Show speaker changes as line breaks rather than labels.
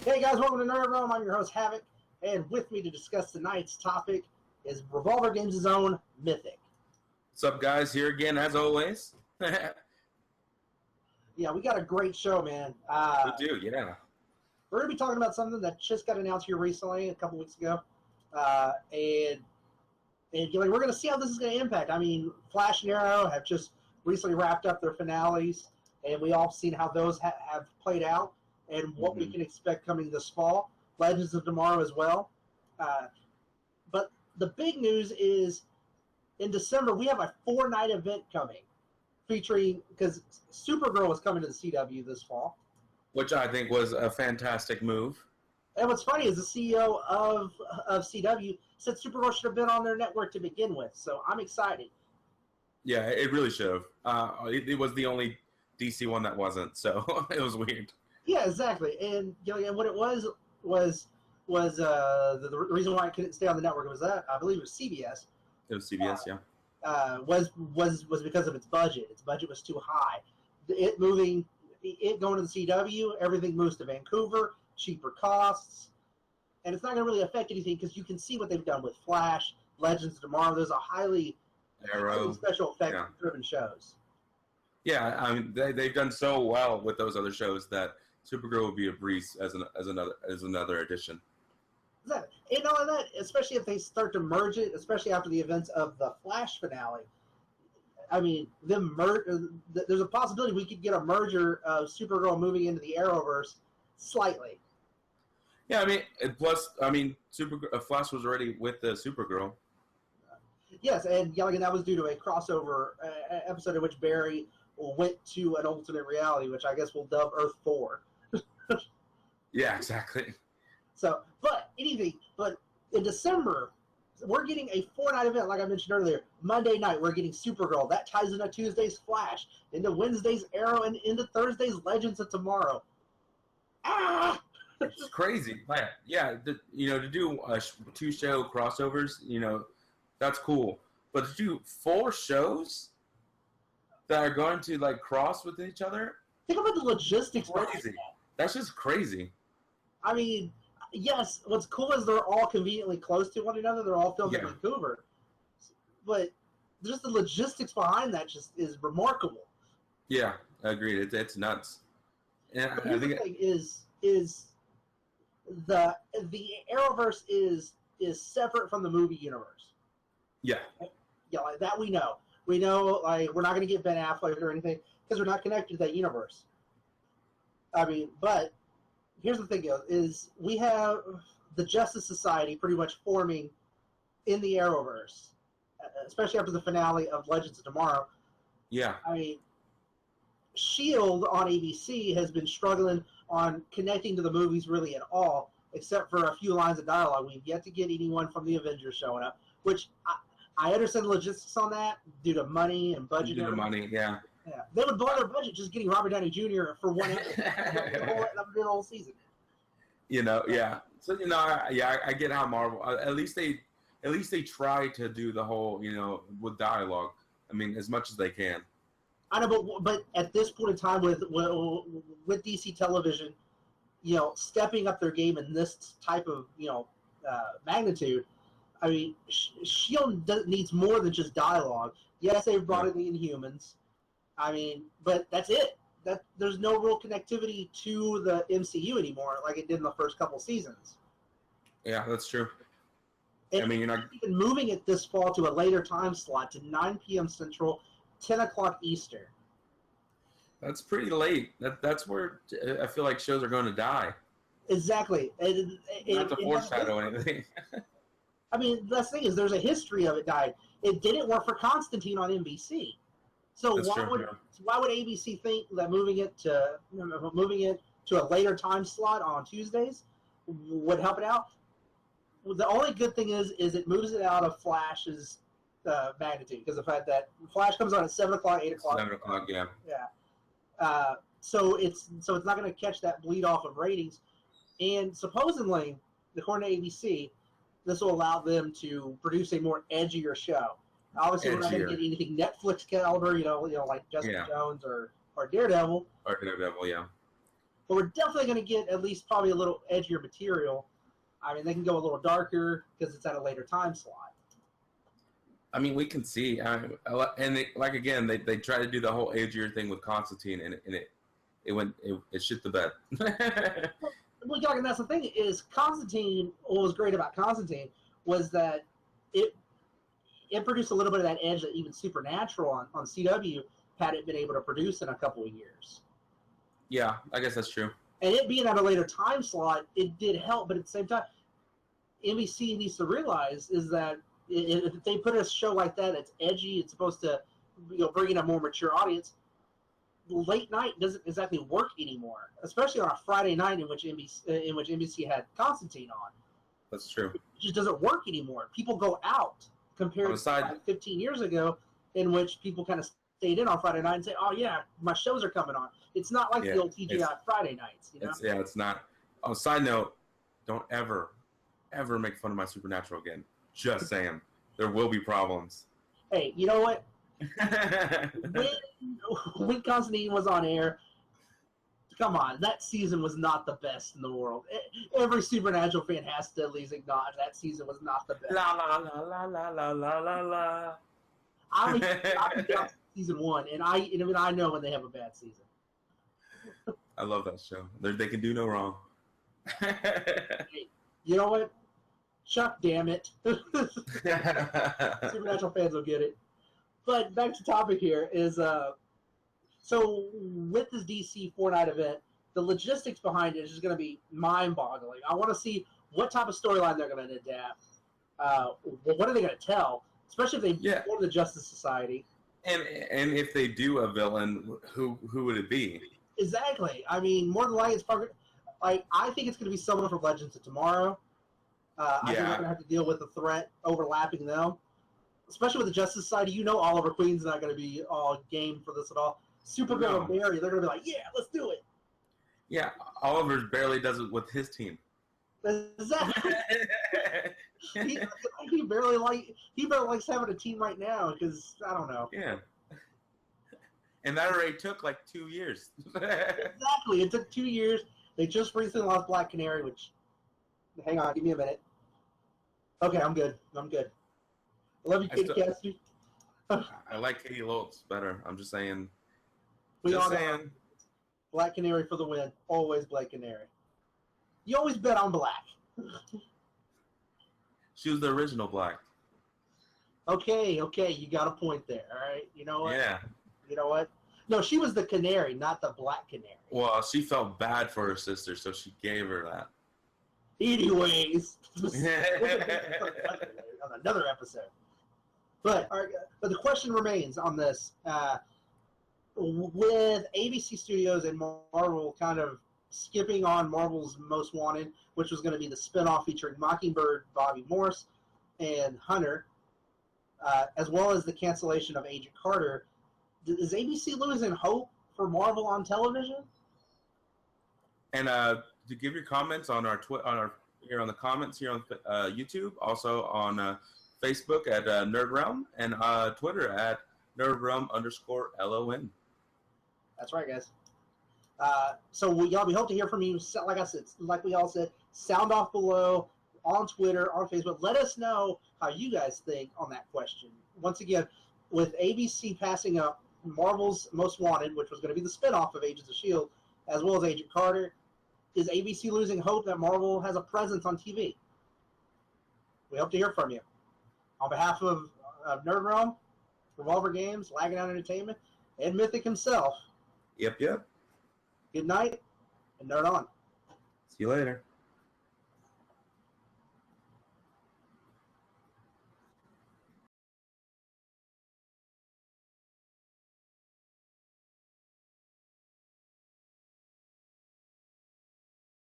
Hey guys, welcome to Nerd Realm. I'm your host Havok, and with me to discuss tonight's topic is Revolver Games' own Mythic.
What's up, guys? Here again, as always.
Yeah, we got a great show, man.
We do, yeah.
We're going to be talking about something that just got announced here recently, a couple weeks ago, and we're going to see how this is going to impact. I mean, Flash and Arrow have just recently wrapped up their finales, and we all seen how those have played out and what we can expect coming this fall. Legends of Tomorrow as well. But the big news is in December, we have a 4-night event coming featuring, because Supergirl was coming to the CW this fall.
Which I think was a fantastic move.
And what's funny is the CEO of CW said Supergirl should have been on their network to begin with. So I'm excited.
Yeah, it really should have. It was the only DC one that wasn't, so it was weird.
Yeah, exactly. And and what it was the reason why I couldn't stay on the network was that I believe it was CBS.
It was CBS, yeah.
Was because of its budget. Its budget was too high. It going to the CW, everything moves to Vancouver, cheaper costs, and it's not going to really affect anything because you can see what they've done with Flash, Legends of Tomorrow. There's a highly special effect driven shows.
Yeah, I mean they've done so well with those other shows that Supergirl would be a breeze as another addition.
Exactly. And all of that, especially if they start to merge it, especially after the events of the Flash finale. I mean, there's a possibility we could get a merger of Supergirl moving into the Arrowverse slightly.
Yeah, I mean, plus, Flash was already with the Supergirl.
Yes, and that was due to a crossover episode in which Barry went to an alternate reality, which I guess we'll dub Earth 4.
Yeah, exactly.
So, but in December, we're getting a 4-night event, like I mentioned earlier. Monday night, we're getting Supergirl. That ties into Tuesday's Flash, into Wednesday's Arrow, and into Thursday's Legends of Tomorrow.
It's crazy. Yeah, to do 2-show crossovers, that's cool. But to do 4 shows that are going to cross with each other,
think about the logistics.
Crazy. That's just crazy.
I mean, yes, what's cool is they're all conveniently close to one another. They're all filmed in Vancouver. But just the logistics behind that just is remarkable.
Yeah, agreed. It's nuts. And I think
the thing is the Arrowverse is separate from the movie universe.
Yeah.
Yeah, that we know. We know, we're not going to get Ben Affleck or anything because we're not connected to that universe. I mean, but here's the thing, is we have the Justice Society pretty much forming in the Arrowverse, especially after the finale of Legends of Tomorrow.
Yeah.
I mean, S.H.I.E.L.D. on ABC has been struggling on connecting to the movies really at all, except for a few lines of dialogue. We've yet to get anyone from the Avengers showing up, which I understand the logistics on that due to money and budget.
Due to money, yeah.
Yeah, they would blow their budget just getting Robert Downey Jr. for one the whole season.
Yeah. So I get how Marvel. At least they try to do the whole with dialogue. I mean, as much as they can.
I know, but at this point in time, with DC television, stepping up their game in this type of magnitude. I mean, S.H.I.E.L.D. needs more than just dialogue. Yes, they've brought in the Inhumans. I mean, but that's it. There's no real connectivity to the MCU anymore, like it did in the first couple seasons.
Yeah, that's true.
And even moving it this fall to a later time slot to 9 p.m. Central, 10 o'clock Eastern.
That's pretty late. That's where I feel like shows are going to die.
Exactly.
Not to foreshadow anything.
I mean, the thing is, there's a history of it dying. It didn't work for Constantine on NBC. So why would ABC think that moving it to a later time slot on Tuesdays would help it out? Well, the only good thing is it moves it out of Flash's magnitude, because the fact that Flash comes on at 7 o'clock, 8 o'clock.
7 o'clock, yeah.
Yeah. So it's not going to catch that bleed off of ratings, and supposedly, according to ABC, this will allow them to produce a more edgier show. Obviously, we're not going to get anything Netflix caliber, like Jessica Jones or Daredevil.
Or Daredevil, yeah.
but we're definitely going to get at least probably a little edgier material. I mean, they can go a little darker because it's at a later time slot.
I mean, we can see, and again, they try to do the whole edgier thing with Constantine, and it shit the bed.
Well, and that's the thing is Constantine. What was great about Constantine was that it produced a little bit of that edge that even Supernatural on CW hadn't been able to produce in a couple of years.
Yeah, I guess that's true.
And it being at a later time slot, it did help, but at the same time, NBC needs to realize is that if they put a show like that that's edgy, it's supposed to bring in a more mature audience. Late night doesn't exactly work anymore, especially on a Friday night in which NBC had Constantine on.
That's true.
It just doesn't work anymore. People go out compared to like 15 years ago, in which people kind of stayed in on Friday night and say, "Oh yeah, my shows are coming on." It's not like the old TGI Friday nights.
It's not. On a side note, don't ever make fun of my Supernatural again. Just saying, there will be problems.
Hey, you know what? when Constantine was on air, come on, that season was not the best in the world. Every Supernatural fan has to at least acknowledge that season was not the best.
La la la la la la la la la.
I'm down season 1, and I know when they have a bad season.
I love that show. They can do no wrong.
Hey, you know what? Chuck, damn it. Supernatural fans will get it. But back to topic here is, so with this DC 4-night event, the logistics behind it is just going to be mind-boggling. I want to see what type of storyline they're going to adapt. What are they going to tell? Especially if they form the Justice Society.
And if they do a villain, who would it be?
Exactly. I mean, more than likely, it's probably like I think it's going to be someone from Legends of Tomorrow. I think they're going to have to deal with the threat overlapping them, especially with the Justice Society. You know, Oliver Queen's not going to be all game for this at all. Supergirl and Barry, they're going to be like, "Yeah, let's do it."
Yeah, Oliver barely does it with his team.
Exactly. he barely likes having a team right now because I don't know.
Yeah. And that already took like 2 years.
Exactly. It took 2 years. They just recently lost Black Canary, which, hang on, give me a minute. Okay, I'm good. I love you, Katie Cassidy.
I like Katie Lotz better. I'm just saying.
Black Canary for the win. Always Black Canary. You always bet on Black.
She was the original Black.
Okay, you got a point there. All right, you know what?
Yeah.
You know what? No, she was the Canary, not the Black Canary.
Well, she felt bad for her sister, so she gave her that.
Anyways, on another episode. But the question remains on this: with ABC Studios and Marvel kind of skipping on Marvel's Most Wanted, which was going to be the spinoff featuring Mockingbird, Bobby Morse, and Hunter, as well as the cancellation of Agent Carter. Is ABC losing hope for Marvel on television? And
to give your comments on our here on the comments here on YouTube, also on Facebook at Nerd Realm, and Twitter at NerdRealm_LON.
That's right, guys. So we hope to hear from you. Like I said, like we all said, sound off below on Twitter, on Facebook. Let us know how you guys think on that question. Once again, with ABC passing up Marvel's Most Wanted, which was going to be the spinoff of Agents of S.H.I.E.L.D., as well as Agent Carter, is ABC losing hope that Marvel has a presence on TV? We hope to hear from you. On behalf of Nerd Realm, Revolver Games, Lagging Out Entertainment, and Mythic himself.
Yep.
Good night, and nerd on.
See you later.